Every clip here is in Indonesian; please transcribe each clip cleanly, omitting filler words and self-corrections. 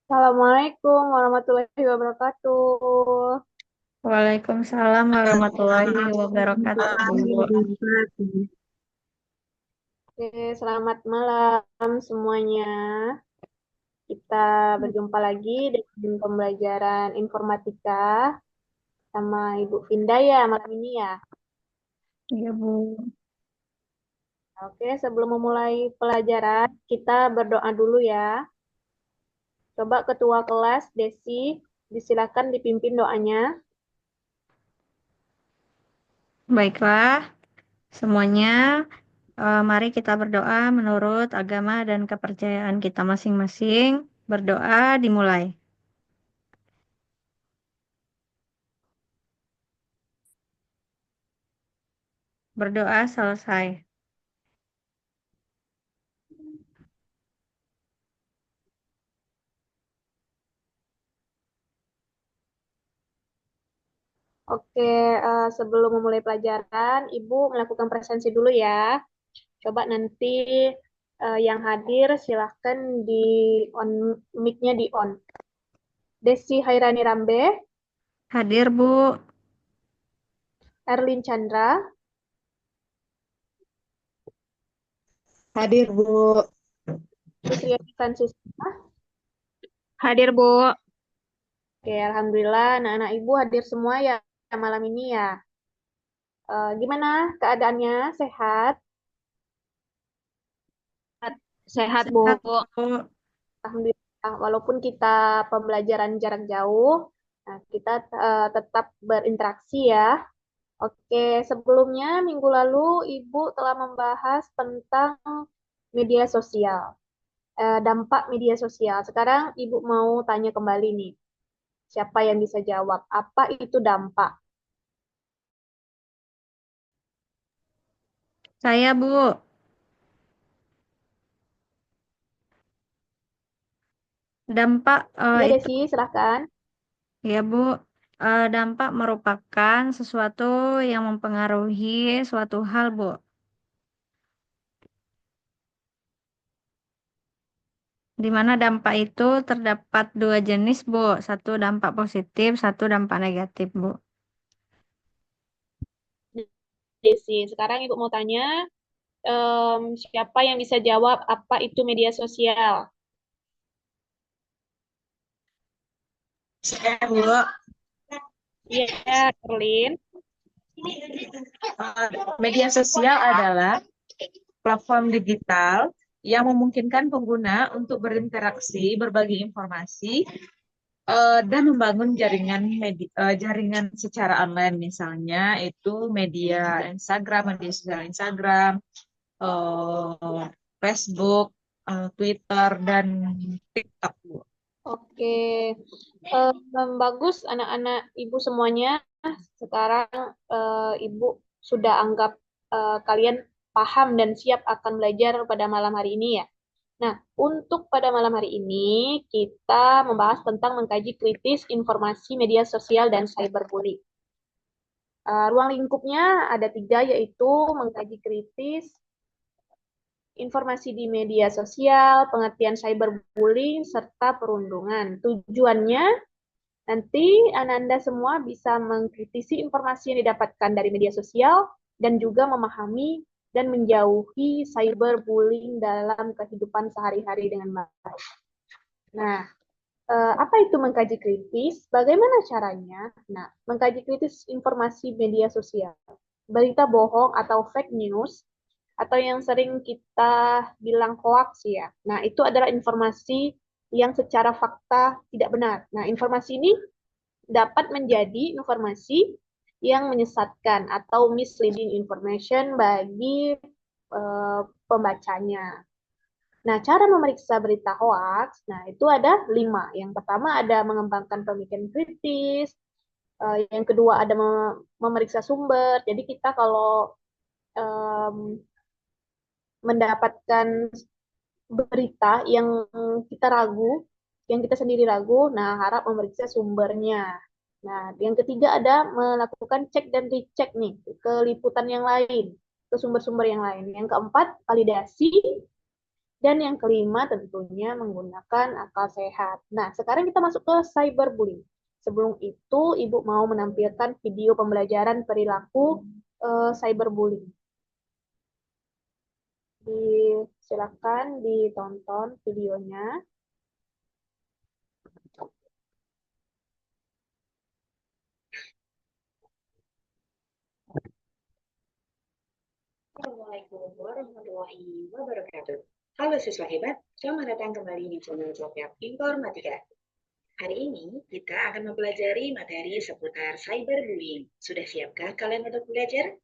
Assalamualaikum warahmatullahi wabarakatuh. Waalaikumsalam warahmatullahi wabarakatuh. Oke, selamat malam semuanya. Kita berjumpa lagi dengan pembelajaran informatika sama Ibu Vinda ya malam ini ya. Iya, Bu. Oke, sebelum memulai pelajaran, kita berdoa dulu ya. Coba Ketua kelas Desi, disilakan dipimpin doanya. Baiklah, semuanya, mari kita berdoa menurut agama dan kepercayaan kita masing-masing. Berdoa dimulai. Berdoa selesai. Oke, sebelum memulai pelajaran, Ibu melakukan presensi dulu ya. Coba nanti yang hadir silahkan di on mic-nya di on. Desi Hairani Rambe, Hadir, Bu. Erlin Chandra, Hadir, Bu. Fitriani Fransisca. Hadir, Bu. Oke, Alhamdulillah anak-anak Ibu hadir semua ya malam ini ya. Gimana keadaannya? Sehat? Sehat, Sehat, Bu. Bu. Alhamdulillah. Walaupun kita pembelajaran jarak jauh, nah kita tetap berinteraksi ya. Oke, sebelumnya minggu lalu Ibu telah membahas tentang media sosial, dampak media sosial. Sekarang Ibu mau tanya kembali nih, siapa yang bisa jawab? Apa itu dampak? Saya, Bu. Dampak Iya itu, Desi, silahkan. ya, Bu. Dampak merupakan sesuatu yang mempengaruhi suatu hal, Bu. Di mana dampak itu terdapat dua jenis, Bu. Satu dampak positif, satu dampak negatif, Bu. Desi, sekarang Ibu mau tanya, siapa yang bisa jawab apa itu media sosial? Saya, Bu. Iya, Erlin. Media sosial adalah platform digital yang memungkinkan pengguna untuk berinteraksi, berbagi informasi, dan membangun jaringan secara online. Misalnya itu media sosial Instagram, eh, Facebook, Twitter, dan TikTok, Bu. Oke, bagus anak-anak Ibu semuanya. Sekarang Ibu sudah anggap kalian paham dan siap akan belajar pada malam hari ini ya. Nah, untuk pada malam hari ini kita membahas tentang mengkaji kritis informasi media sosial dan cyberbullying. Ruang lingkupnya ada tiga, yaitu mengkaji kritis informasi di media sosial, pengertian cyberbullying, serta perundungan. Tujuannya nanti Ananda semua bisa mengkritisi informasi yang didapatkan dari media sosial dan juga memahami dan menjauhi cyberbullying dalam kehidupan sehari-hari dengan baik. Nah, apa itu mengkaji kritis? Bagaimana caranya? Nah, mengkaji kritis informasi media sosial, berita bohong atau fake news, atau yang sering kita bilang hoax ya. Nah, itu adalah informasi yang secara fakta tidak benar. Nah, informasi ini dapat menjadi informasi yang menyesatkan atau misleading information bagi pembacanya. Nah, cara memeriksa berita hoax, nah itu ada 5. Yang pertama ada mengembangkan pemikiran kritis, yang kedua ada memeriksa sumber. Jadi kita kalau um, mendapatkan berita yang kita ragu, yang kita sendiri ragu, nah harap memeriksa sumbernya. Nah, yang ketiga ada melakukan cek dan recheck nih ke liputan yang lain, ke sumber-sumber yang lain. Yang keempat, validasi. Dan yang kelima tentunya menggunakan akal sehat. Nah, sekarang kita masuk ke cyberbullying. Sebelum itu, Ibu mau menampilkan video pembelajaran perilaku cyberbullying. Silakan ditonton videonya. Assalamualaikum warahmatullahi wabarakatuh. Halo siswa hebat, selamat datang kembali di channel Jogja Informatika. Hari ini kita akan mempelajari materi seputar cyberbullying. Sudah siapkah kalian untuk belajar?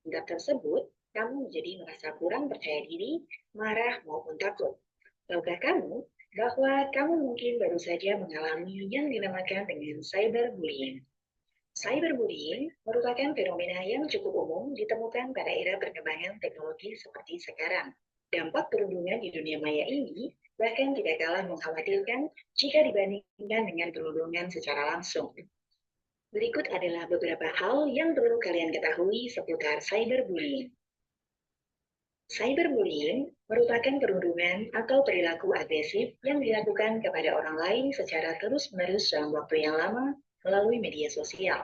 Hingga tersebut, kamu menjadi merasa kurang percaya diri, marah maupun takut. Tahukah kamu bahwa kamu mungkin baru saja mengalami yang dinamakan dengan cyberbullying? Cyberbullying merupakan fenomena yang cukup umum ditemukan pada era perkembangan teknologi seperti sekarang. Dampak perundungan di dunia maya ini bahkan tidak kalah mengkhawatirkan jika dibandingkan dengan perundungan secara langsung. Berikut adalah beberapa hal yang perlu kalian ketahui seputar cyberbullying. Cyberbullying merupakan perundungan atau perilaku agresif yang dilakukan kepada orang lain secara terus-menerus dalam waktu yang lama melalui media sosial.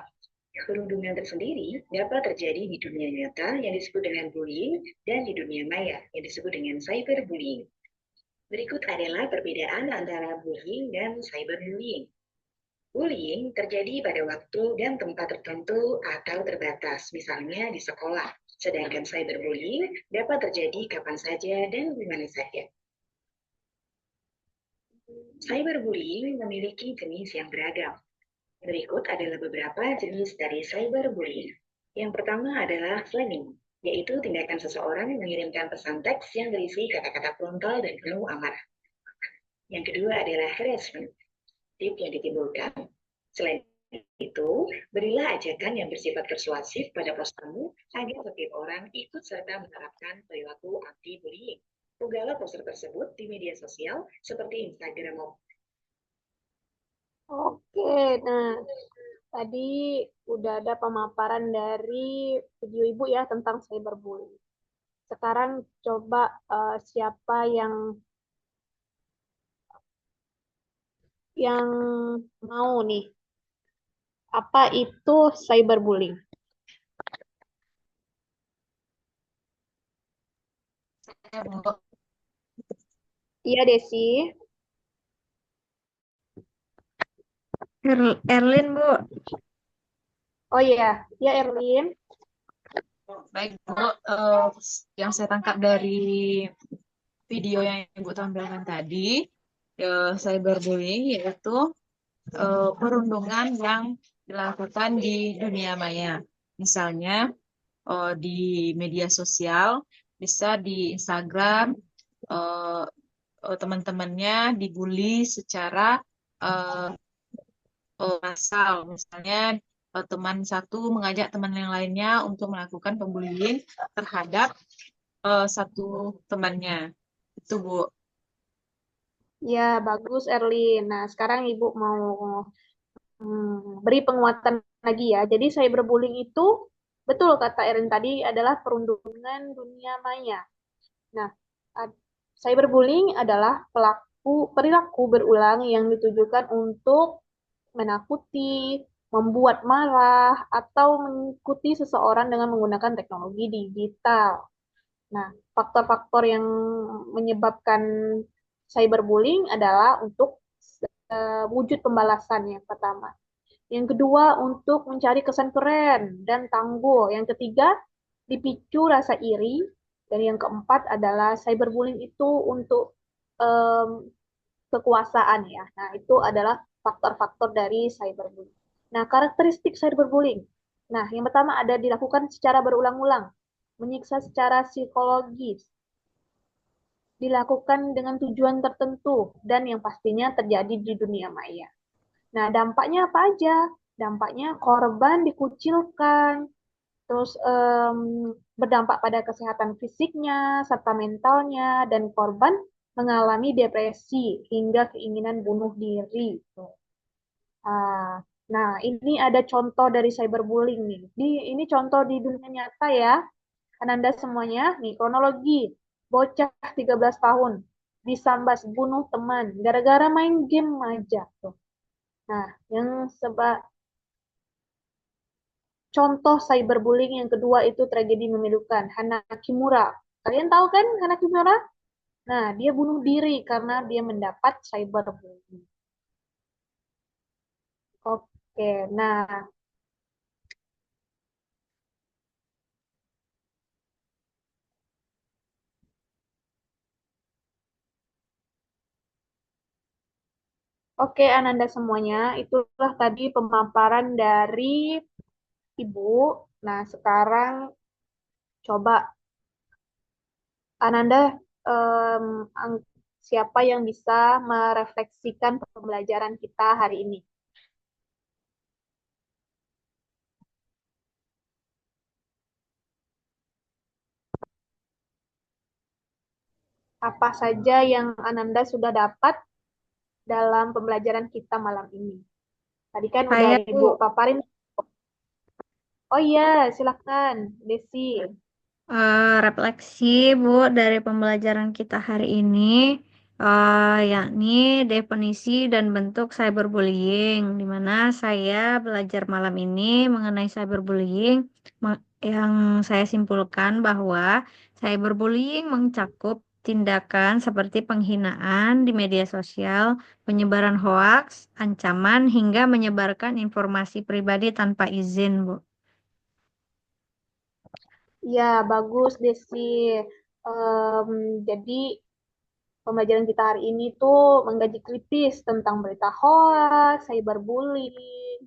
Perundungan tersendiri dapat terjadi di dunia nyata yang disebut dengan bullying dan di dunia maya yang disebut dengan cyberbullying. Berikut adalah perbedaan antara bullying dan cyberbullying. Bullying terjadi pada waktu dan tempat tertentu atau terbatas, misalnya di sekolah. Sedangkan cyberbullying dapat terjadi kapan saja dan di mana saja. Cyberbullying memiliki jenis yang beragam. Berikut adalah beberapa jenis dari cyberbullying. Yang pertama adalah flaming, yaitu tindakan seseorang mengirimkan pesan teks yang berisi kata-kata frontal dan penuh amarah. Yang kedua adalah harassment, tip yang ditimbulkan. Selain itu, berilah ajakan yang bersifat persuasif pada postermu agar setiap orang ikut serta menerapkan perilaku anti-bullying. Unggalah poster tersebut di media sosial seperti Instagram. Oke, nah tadi udah ada pemaparan dari video Ibu ya tentang cyberbullying. Sekarang coba siapa yang mau nih? Apa itu cyberbullying? Iya, Desi. Erlin, Bu. Oh iya, ya Erlin. Baik, Bu, yang saya tangkap dari video yang Ibu tampilkan tadi, cyberbullying yaitu perundungan yang dilakukan di dunia maya. Misalnya di media sosial, bisa di Instagram, teman-temannya dibully secara massal. Misalnya teman satu mengajak teman yang lainnya untuk melakukan pembullying terhadap satu temannya. Itu, Bu. Ya, bagus Erlin. Nah, sekarang Ibu mau beri penguatan lagi ya. Jadi cyberbullying itu betul kata Erin tadi adalah perundungan dunia maya. Nah, cyberbullying adalah perilaku berulang yang ditujukan untuk menakuti, membuat marah, atau mengikuti seseorang dengan menggunakan teknologi digital. Nah, faktor-faktor yang menyebabkan cyberbullying adalah untuk wujud pembalasan yang pertama. Yang kedua, untuk mencari kesan keren dan tangguh. Yang ketiga, dipicu rasa iri. Dan yang keempat adalah cyberbullying itu untuk um, kekuasaan ya. Nah, itu adalah faktor-faktor dari cyberbullying. Nah, karakteristik cyberbullying. Nah, yang pertama ada dilakukan secara berulang-ulang, menyiksa secara psikologis, dilakukan dengan tujuan tertentu, dan yang pastinya terjadi di dunia maya. Nah, dampaknya apa aja? Dampaknya korban dikucilkan, terus berdampak pada kesehatan fisiknya, serta mentalnya, dan korban mengalami depresi hingga keinginan bunuh diri. Nah, ini ada contoh dari cyberbullying nih. Ini contoh di dunia nyata ya, Ananda semuanya. Nih, kronologi. bocah 13 tahun disambas bunuh teman gara-gara main game aja tuh. Nah, yang contoh cyberbullying yang kedua itu tragedi memilukan, Hana Kimura. Kalian tahu kan Hana Kimura? Nah, dia bunuh diri karena dia mendapat cyberbullying. Oke, nah oke Ananda semuanya, itulah tadi pemaparan dari Ibu. Nah, sekarang coba Ananda em, siapa yang bisa merefleksikan pembelajaran kita hari ini? Apa saja yang Ananda sudah dapat dalam pembelajaran kita malam ini? Tadi kan udah Saya, Ibu Bu, paparin. Oh iya, silakan, Desi. refleksi, Bu, dari pembelajaran kita hari ini, yakni definisi dan bentuk cyberbullying, di mana saya belajar malam ini mengenai cyberbullying, yang saya simpulkan bahwa cyberbullying mencakup tindakan seperti penghinaan di media sosial, penyebaran hoaks, ancaman, hingga menyebarkan informasi pribadi tanpa izin, Bu. Ya, bagus, Desi. Jadi, pembelajaran kita hari ini tuh menggaji kritis tentang berita hoax, cyberbullying.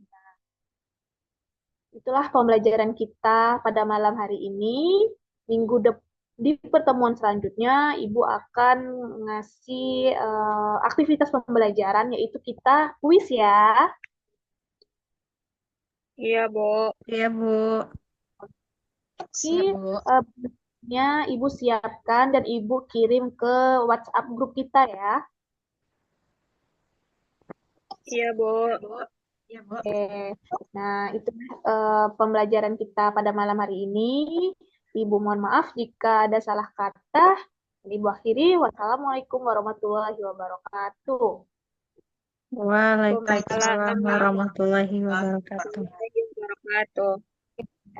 Itulah pembelajaran kita pada malam hari ini. Di pertemuan selanjutnya, Ibu akan ngasih aktivitas pembelajaran, yaitu kita kuis ya. Iya, Bu. Iya, Bu. Ini Siap, Bu. bentuknya Ibu siapkan dan Ibu kirim ke WhatsApp grup kita ya. Iya, Bu. Iya, Bu. Oke. Nah, itu pembelajaran kita pada malam hari ini. Ibu mohon maaf jika ada salah kata. Ibu akhiri. Wassalamualaikum warahmatullahi wabarakatuh. Waalaikumsalam warahmatullahi wabarakatuh. Wabarakatuh.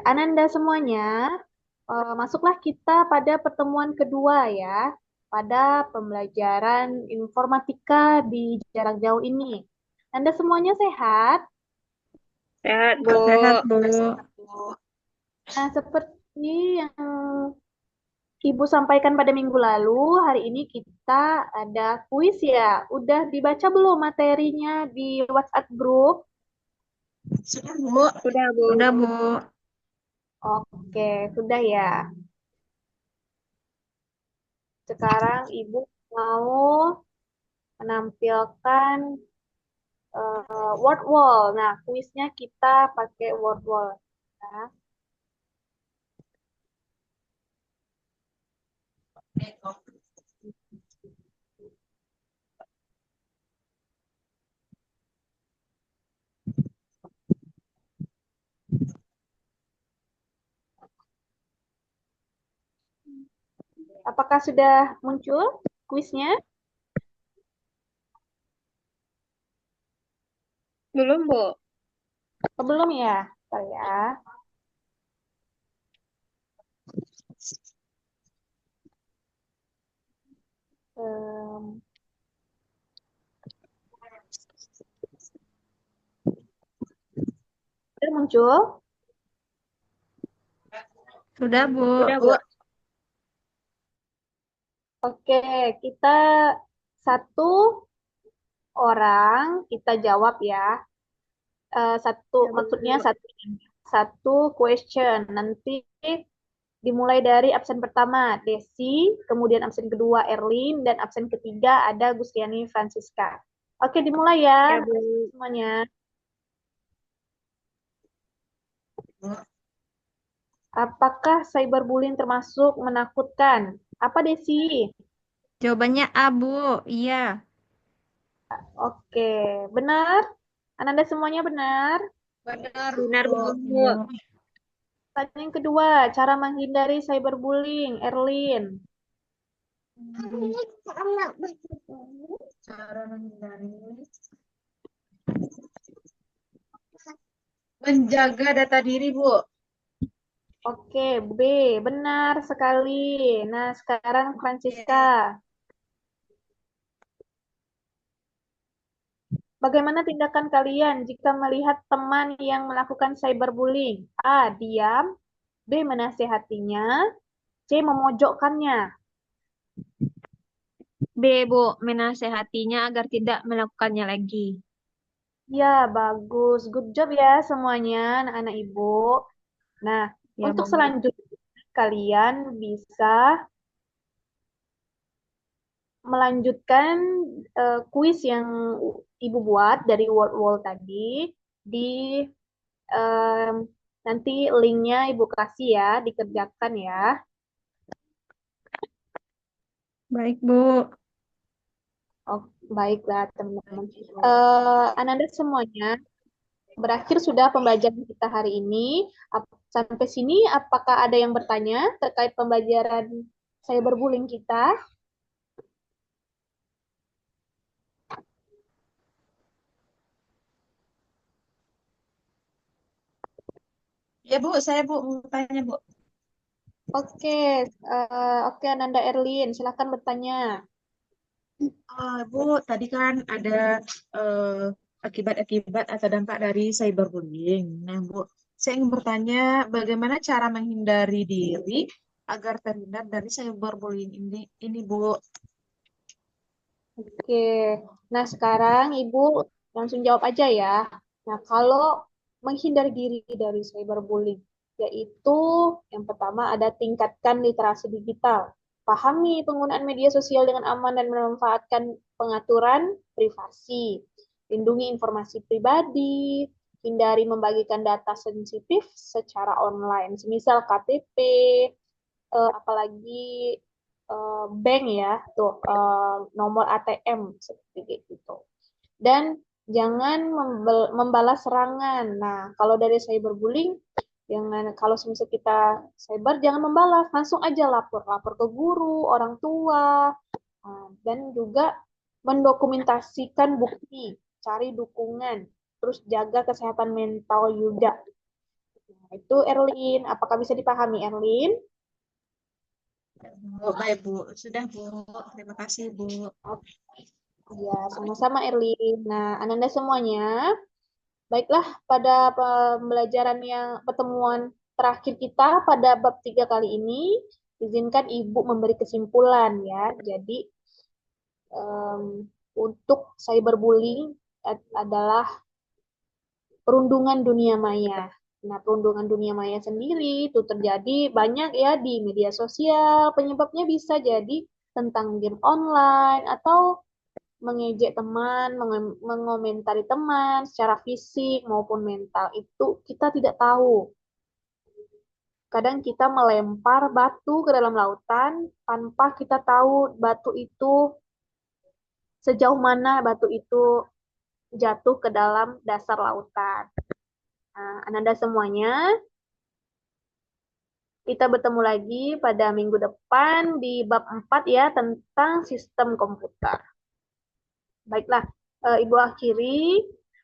Ananda semuanya, masuklah kita pada pertemuan kedua ya, pada pembelajaran informatika di jarak jauh ini. Anda semuanya sehat? Sehat, Bu. Sehat, Bu. Nah, seperti yang Ibu sampaikan pada minggu lalu, hari ini kita ada kuis ya. Udah dibaca belum materinya di WhatsApp grup? Sudah, Bu. Udah, Bu. Udah, Bu. Oke, sudah ya. Sekarang Ibu mau menampilkan word wall. Nah, kuisnya kita pakai word wall. Nah, apakah sudah muncul kuisnya? Belum, Bu. Oh, belum ya? Bentar ya. Em, Sudah muncul? Sudah, Bu. Udah, Bu. Oke, kita satu orang kita jawab ya. Satu, Ya, Bu. maksudnya satu question. Nanti dimulai dari absen pertama, Desi, kemudian absen kedua, Erlin, dan absen ketiga ada Gustiani Francisca. Oke, dimulai ya, Ya, Bu. semuanya. Apakah cyberbullying termasuk menakutkan? Apa, Desi? Jawabannya A, Bu. Iya. Oke, benar? Ananda semuanya benar? Benar, Benar, Bu. Bu. Pertanyaan yang kedua, cara menghindari cyberbullying, Erlin. Cara menghindari menjaga data diri, Bu. Oke, B, benar sekali. Nah, sekarang Francisca. Bagaimana tindakan kalian jika melihat teman yang melakukan cyberbullying? A. Diam. B. Menasehatinya. C. Memojokkannya. B, Bu, menasehatinya agar tidak melakukannya lagi. Ya, bagus. Good job ya semuanya, anak-anak ibu. Nah, Ya, untuk Bu. selanjutnya kalian bisa melanjutkan kuis yang ibu buat dari Word Wall tadi di em, nanti linknya ibu kasih ya, dikerjakan ya. Baik, Bu. Oh, baiklah teman-teman. Ananda semuanya berakhir sudah pembelajaran kita hari ini. Sampai sini apakah ada yang bertanya terkait pembelajaran cyberbullying kita? Ya, Bu, saya Bu mau tanya, Bu. Oke, oke Ananda Erlin, silakan bertanya. Bu, tadi kan ada eh, akibat-akibat atau dampak dari cyberbullying. Nah, Bu, saya ingin bertanya bagaimana cara menghindari diri agar terhindar dari cyberbullying ini, Bu. Oke, nah sekarang Ibu langsung jawab aja ya. Nah, kalau menghindar diri dari cyberbullying, yaitu yang pertama ada tingkatkan literasi digital. Pahami penggunaan media sosial dengan aman dan memanfaatkan pengaturan privasi. Lindungi informasi pribadi, hindari membagikan data sensitif secara online, semisal KTP, apalagi bank ya, tuh nomor ATM seperti itu. Dan jangan membalas serangan. Nah, kalau dari cyberbullying, jangan kalau misalnya kita cyber jangan membalas, langsung aja lapor ke guru, orang tua, dan juga mendokumentasikan bukti, cari dukungan, terus jaga kesehatan mental juga. Nah, itu Erlin, apakah bisa dipahami Erlin? Bu, baik, Bu. Sudah, Bu. Terima kasih, Bu. Ya, sama-sama Erlin. Nah, Ananda semuanya, baiklah pada pembelajaran yang pertemuan terakhir kita pada bab 3 kali ini, izinkan Ibu memberi kesimpulan ya. Jadi, em, untuk cyberbullying adalah perundungan dunia maya. Nah, perundungan dunia maya sendiri itu terjadi banyak ya di media sosial. Penyebabnya bisa jadi tentang game online atau mengejek teman, mengomentari teman secara fisik maupun mental. Itu kita tidak tahu. Kadang kita melempar batu ke dalam lautan tanpa kita tahu batu itu sejauh mana batu itu jatuh ke dalam dasar lautan. Nah, Ananda semuanya, kita bertemu lagi pada minggu depan di bab 4 ya tentang sistem komputer. Baiklah, Ibu akhiri.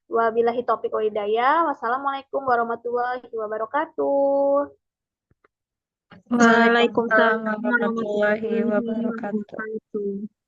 Wabillahi taufiq wa hidayah. Wassalamualaikum warahmatullahi wabarakatuh. Waalaikumsalam Waalaikumsalam warahmatullahi warahmatullahi wabarakatuh. wabarakatuh.